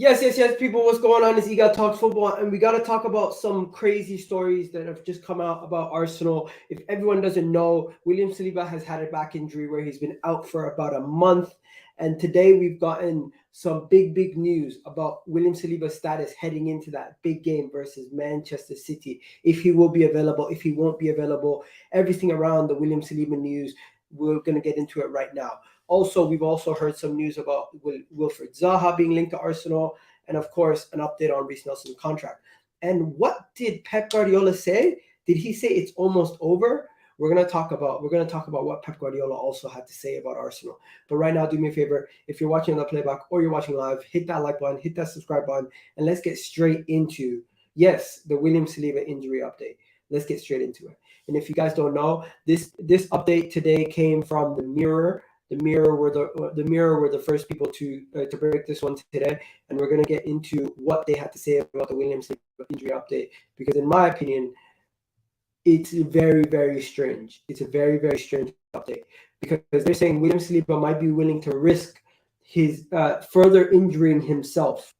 Yes. People, what's going on? Is you got talk football, and we got to talk about some crazy stories that have just come out about Arsenal. If everyone doesn't know, William Saliba has had a back injury where he's been out for about a month, and today we've gotten some big news about William Saliba's status heading into that big game versus Manchester City. If he will be available, if he won't be available, everything around the William Saliba news. We're gonna get into it right now. Also, we've also heard some news about Wilfried Zaha being linked to Arsenal, and of course, an update on Reiss Nelson's contract. And what did Pep Guardiola say? Did he say it's almost over? We're gonna talk about what Pep Guardiola also had to say about Arsenal. But right now, do me a favor: if you're watching on the playback or you're watching live, hit that like button, hit that subscribe button, and let's get straight into the William Saliba injury update. Let's get straight into it. And if you guys don't know, this update today came from the Mirror. The Mirror were the first people to break this one today, and we're gonna get into what they had to say about the Williams injury update. Because in my opinion, it's very strange. It's a very strange update because they're saying William Saliba might be willing to risk his further injuring himself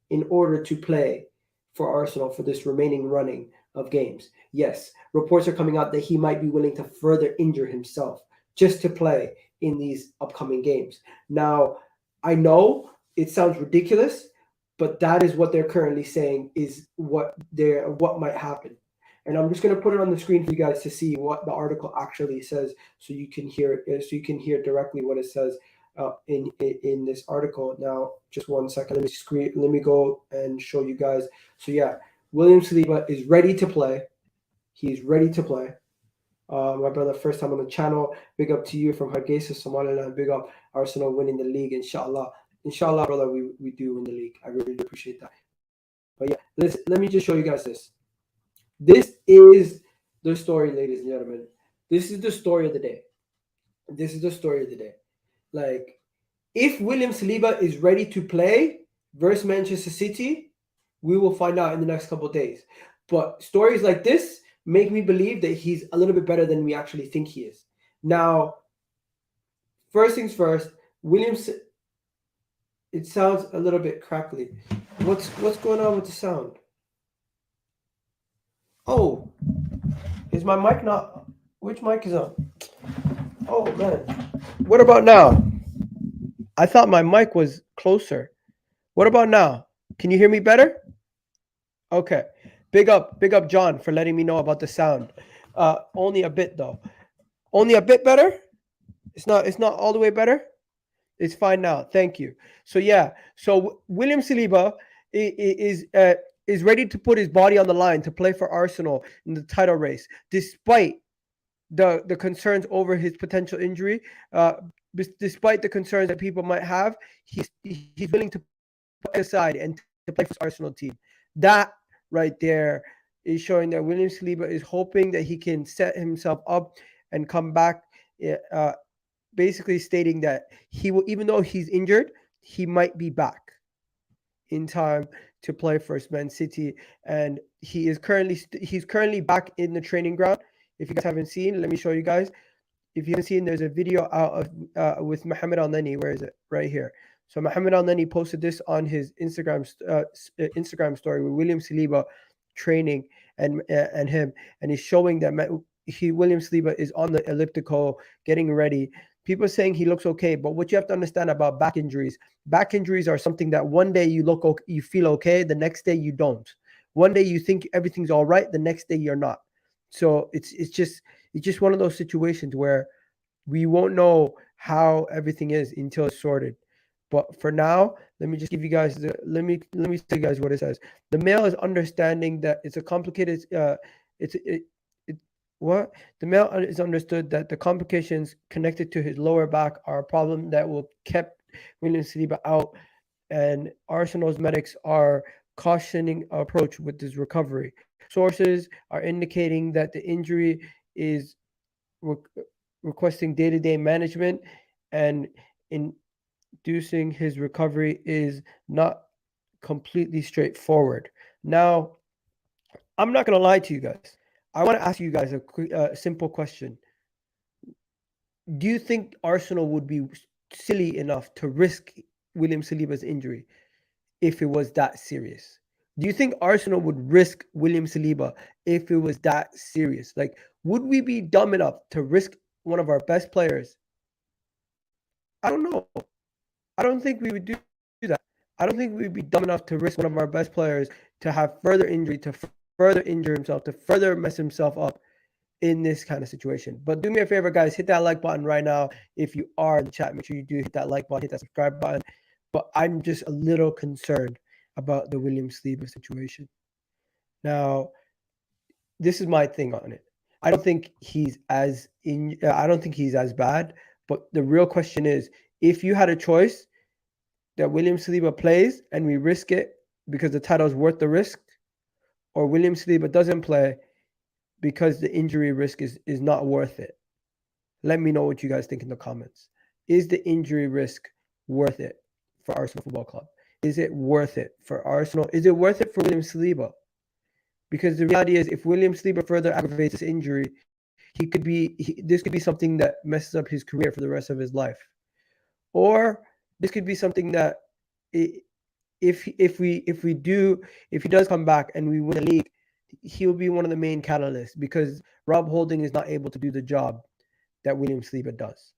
in order to play for Arsenal for this remaining running of games. Yes, reports are coming out that he might be willing to further injure himself just to play in these upcoming games. Now, I know it sounds ridiculous, but that is what they're currently saying is what might happen. And I'm just going to put it on the screen for you guys to see what the article actually says, so you can hear directly what it says in this article. Now, just 1 second. Let me go and show you guys. So yeah, William Saliba is ready to play. He's ready to play. My brother, first time on the channel. Big up to you from Hargeisa, Somaliland. Big up Arsenal winning the league, inshallah. Inshallah, brother, we do win the league. I really appreciate that. But yeah, let me just show you guys this. This is the story, ladies and gentlemen. This is the story of the day. This is the story of the day. Like, if William Saliba is ready to play versus Manchester City, we will find out in the next couple of days. But stories like this make me believe that he's a little bit better than we actually think he is. Now, first things first, it sounds a little bit crackly. What's going on with the sound? Oh, is my mic not? Which mic is on? Oh man, what about now? I thought my mic was closer. What about now? Can you hear me better? Okay. Big up, John, for letting me know about the sound. Only a bit though. Only a bit better. It's not all the way better. It's fine now. Thank you. So yeah. So William Saliba is ready to put his body on the line to play for Arsenal in the title race, despite the concerns over his potential injury. Despite the concerns that people might have, he's willing to put aside and to play for the Arsenal team. That right there is showing that William Saliba is hoping that he can set himself up and come back. Basically stating that he will, even though he's injured, he might be back in time to play for Man City, and he's currently back in the training ground. If you guys haven't seen, let me show you guys. If you haven't seen, there's a video out of with Mohamed Al Neni. Where is it? Right here. So Mohamed Al Neni posted this on his Instagram story with William Saliba training and him, and he's showing that William Saliba is on the elliptical getting ready. People are saying he looks okay, but what you have to understand about back injuries are something that one day you feel okay, the next day you don't. One day you think everything's all right, the next day you're not. So it's just one of those situations where we won't know how everything is until it's sorted. But for now, let me just give you guys let me tell you guys what it says. The Mail is understanding that it's a complicated what? The Mail is understood that the complications connected to his lower back are a problem that will kept William Saliba out, and Arsenal's medics are cautioning approach with his recovery. Sources are indicating that the injury is requesting day-to-day management, and inducing his recovery is not completely straightforward. Now, I'm not going to lie to you guys. I want to ask you guys a simple question. Do you think Arsenal would be silly enough to risk William Saliba's injury? if it was that serious? Do you think Arsenal would risk William Saliba if it was that serious? Like, would we be dumb enough to risk one of our best players? I don't know. I don't think we would do that. I don't think we'd be dumb enough to risk one of our best players to have further injury, to further injure himself, to further mess himself up in this kind of situation. But do me a favor, guys, hit that like button right now. If you are in the chat, make sure you do hit that like button, hit that subscribe button. But I'm just a little concerned about the William Saliba situation. Now, this is my thing on it. I don't think he's I don't think he's as bad. But the real question is, if you had a choice that William Saliba plays and we risk it because the title is worth the risk, or William Saliba doesn't play because the injury risk is not worth it. Let me know what you guys think in the comments. Is the injury risk worth it for Arsenal Football Club? Is it worth it for Arsenal? Is it worth it for William Saliba? Because the reality is, if William Saliba further aggravates his injury, this could be something that messes up his career for the rest of his life. Or this could be something that if he does come back and we win the league, he'll be one of the main catalysts, because Rob Holding is not able to do the job that William Saliba does.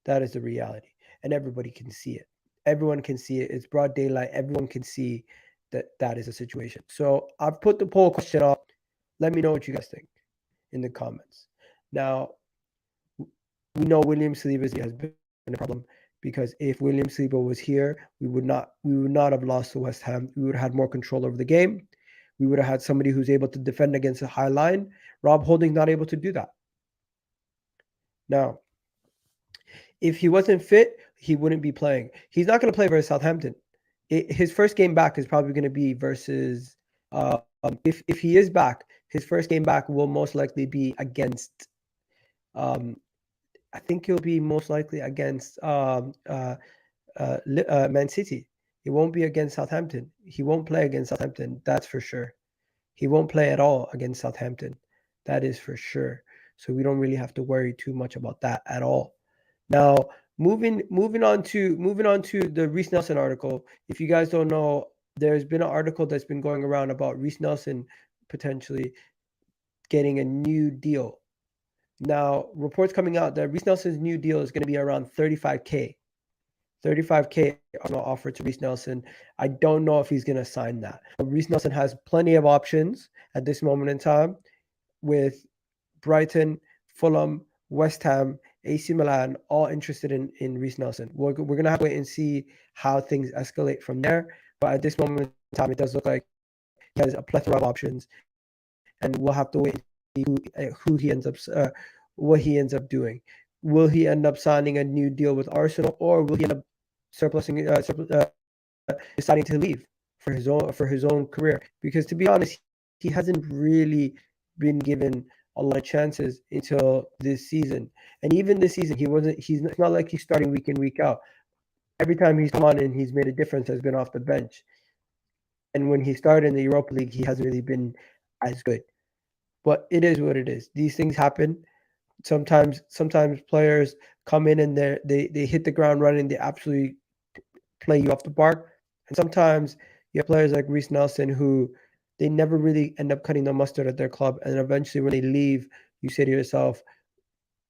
That is the reality, and everybody can see it. Everyone can see it. It's broad daylight. Everyone can see that is a situation. So I've put the poll question up. Let me know what you guys think in the comments. Now, we know William Saliba has been a problem, because if William Saliba was here, we would not have lost to West Ham. We would have had more control over the game. We would have had somebody who's able to defend against a high line. Rob Holding's not able to do that. Now, if he wasn't fit, he wouldn't be playing. He's not going to play versus Southampton. His first game back is probably going to be versus. If he is back, his first game back will most likely be against. I think he'll be most likely against Man City. It won't be against Southampton. He won't play against Southampton. That's for sure. He won't play at all against Southampton. That is for sure. So we don't really have to worry too much about that at all. Now, moving on to the Reiss Nelson article. If you guys don't know, there's been an article that's been going around about Reiss Nelson potentially getting a new deal. Now, reports coming out that Reiss Nelson's new deal is going to be around 35K. 35K offer to Reiss Nelson. I don't know if he's going to sign that. Reiss Nelson has plenty of options at this moment in time, with Brighton, Fulham, West Ham, AC Milan, all interested in Reiss Nelson. We're going to have to wait and see how things escalate from there. But at this moment in time, it does look like he has a plethora of options, and we'll have to wait and see who he ends up, what he ends up doing. Will he end up signing a new deal with Arsenal, or will he end up deciding to leave for his own career? Because to be honest, he hasn't really been given a lot of chances until this season. And even this season, he's not like he's starting week in, week out. Every time he's come on and he's made a difference, has been off the bench. And when he started in the Europa League, he hasn't really been as good. But it is what it is. These things happen. Sometimes players come in and they hit the ground running. They absolutely play you off the park. And sometimes you have players like Reiss Nelson who they never really end up cutting the mustard at their club. And eventually when they leave, you say to yourself,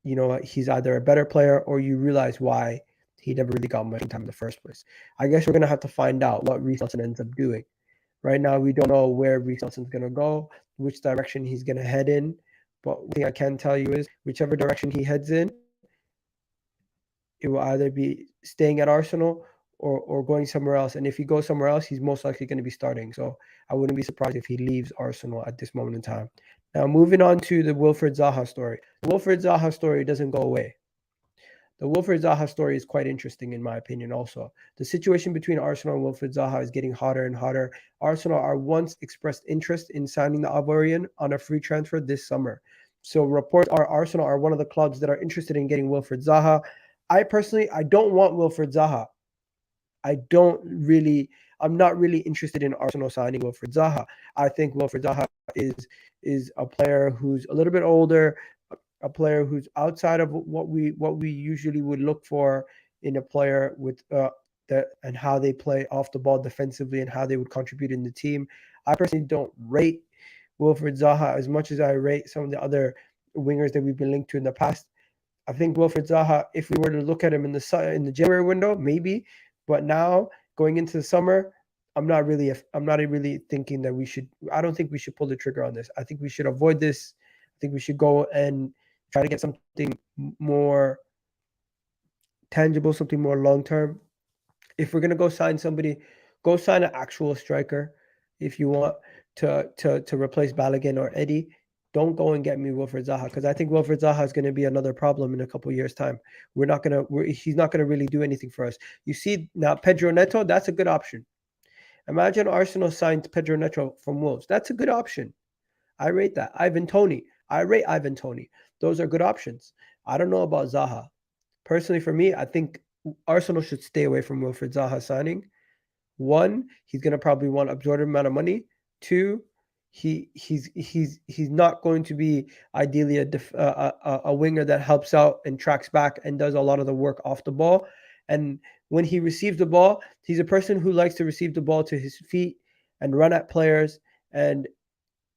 you know what, he's either a better player, or you realize why he never really got much time in the first place. I guess we're going to have to find out what Reiss Nelson ends up doing. Right now, we don't know where Reiss Nelson's going to go, which direction he's going to head in. But one thing I can tell you is, whichever direction he heads in, it will either be staying at Arsenal or going somewhere else. And if he goes somewhere else, he's most likely going to be starting. So I wouldn't be surprised if he leaves Arsenal at this moment in time. Now, moving on to the Wilfried Zaha story. The Wilfried Zaha story doesn't go away. The Wilfried Zaha story is quite interesting, in my opinion, also. The situation between Arsenal and Wilfried Zaha is getting hotter and hotter. Arsenal are once expressed interest in signing the Ivorian on a free transfer this summer. So reports are Arsenal are one of the clubs that are interested in getting Wilfried Zaha. I don't want Wilfried Zaha. I'm not really interested in Arsenal signing Wilfried Zaha. I think Wilfried Zaha is a player who's a little bit older, a player who's outside of what we usually would look for in a player with that and how they play off the ball defensively and how they would contribute in the team. I personally don't rate Wilfried Zaha as much as I rate some of the other wingers that we've been linked to in the past. I think Wilfried Zaha, if we were to look at him in the January window, maybe, but now going into the summer, I'm not really thinking that we should. I don't think we should pull the trigger on this. I think we should avoid this. I think we should go and try to get something more tangible, something more long term. If we're gonna go sign somebody, go sign an actual striker. If you want to replace Balogun or Eddie, don't go and get me Wilfried Zaha, because I think Wilfried Zaha is going to be another problem in a couple of years' time. He's not gonna really do anything for us. You see now, Pedro Neto, that's a good option. Imagine Arsenal signed Pedro Neto from Wolves. That's a good option. I rate that. Ivan Toney. I rate Ivan Toney. Those are good options. I don't know about Zaha. Personally, for me, I think Arsenal should stay away from Wilfried Zaha signing. One, he's going to probably want an absorbent amount of money. Two, he's not going to be ideally a winger that helps out and tracks back and does a lot of the work off the ball. And when he receives the ball, he's a person who likes to receive the ball to his feet and run at players. And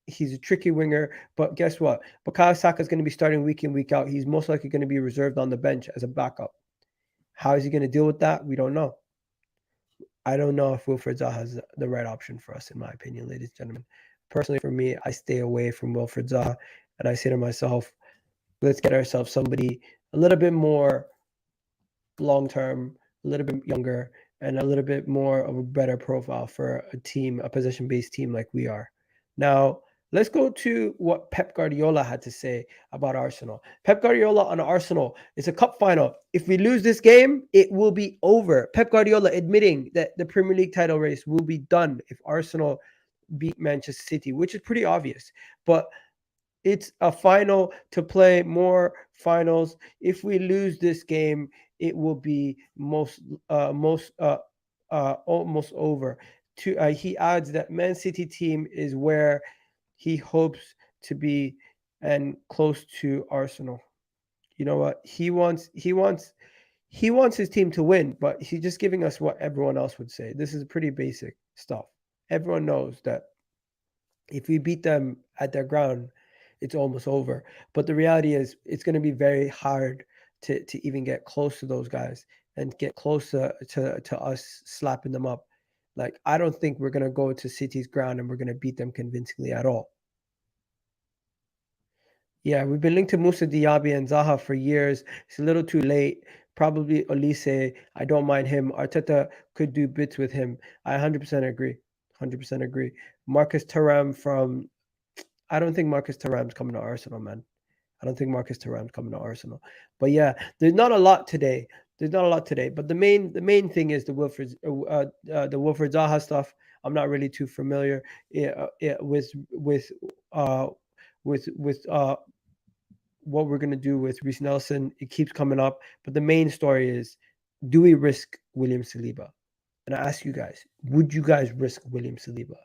he's a tricky winger. But guess what? Bukayo Saka is going to be starting week in, week out. He's most likely going to be reserved on the bench as a backup. How is he going to deal with that? We don't know. I don't know if Wilfried Zaha is the right option for us, in my opinion, ladies and gentlemen. Personally, for me, I stay away from Wilfried Zaha, and I say to myself, let's get ourselves somebody a little bit more long-term, a little bit younger, and a little bit more of a better profile for a team, a possession-based team like we are. Now, let's go to what Pep Guardiola had to say about Arsenal. Pep Guardiola on Arsenal, it's a cup final. If we lose this game, it will be over. Pep Guardiola admitting that the Premier League title race will be done if Arsenal beat Manchester City, which is pretty obvious. But it's a final to play more finals. If we lose this game, it will be almost over. He adds that Man City team is where he hopes to be and close to Arsenal. You know what? He wants his team to win, but he's just giving us what everyone else would say. This is pretty basic stuff. Everyone knows that if we beat them at their ground, it's almost over. But the reality is it's going to be very hard to even get close to those guys and get close to us slapping them up. Like, I don't think we're going to go to City's ground and we're going to beat them convincingly at all. Yeah, we've been linked to Musa Diaby and Zaha for years. It's a little too late. Probably Olise. I don't mind him. Arteta could do bits with him. I 100% agree. 100% agree. Marcus Thuram I don't think Marcus Thuram's coming to Arsenal, man. I don't think Marcus Thuram's coming to Arsenal. But yeah, there's not a lot today. But the main thing is the Wilfried Zaha stuff. I'm not really too familiar with what we're gonna do with Reiss Nelson. It keeps coming up, but the main story is: do we risk William Saliba? And I ask you guys, would you guys risk William Saliba?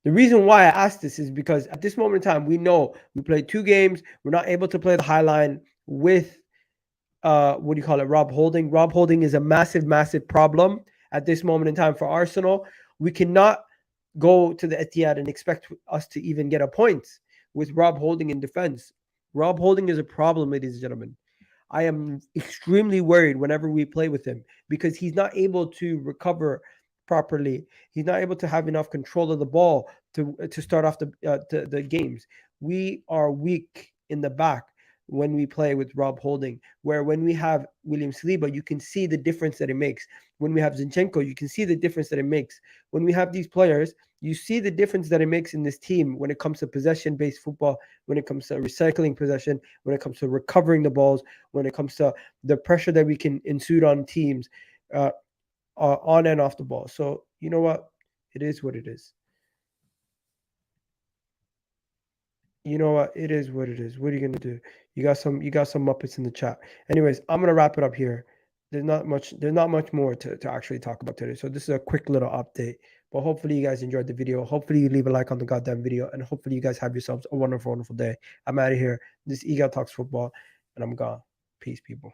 The reason why I ask this is because at this moment in time, we know we played 2 games. We're not able to play the high line with Rob Holding. Rob Holding is a massive problem at this moment in time for Arsenal. We cannot go to the Etihad and expect us to even get a point with Rob Holding in defense. Rob Holding is a problem, ladies and gentlemen. I am extremely worried whenever we play with him because he's not able to recover properly. He's not able to have enough control of the ball to start off the games. We are weak in the back when we play with Rob Holding, where when we have William Saliba, you can see the difference that it makes. When we have Zinchenko, you can see the difference that it makes. When we have these players, you see the difference that it makes in this team when it comes to possession-based football, when it comes to recycling possession, when it comes to recovering the balls, when it comes to the pressure that we can ensue on teams on and off the ball. So, you know what? It is what it is. You know what? It is what it is. What are you gonna do? You got some Muppets in the chat. Anyways, I'm gonna wrap it up here. There's not much more to actually talk about today. So this is a quick little update. But hopefully you guys enjoyed the video. Hopefully you leave a like on the goddamn video. And hopefully you guys have yourselves a wonderful, wonderful day. I'm out of here. This is Eagle Talks Football. And I'm gone. Peace, people.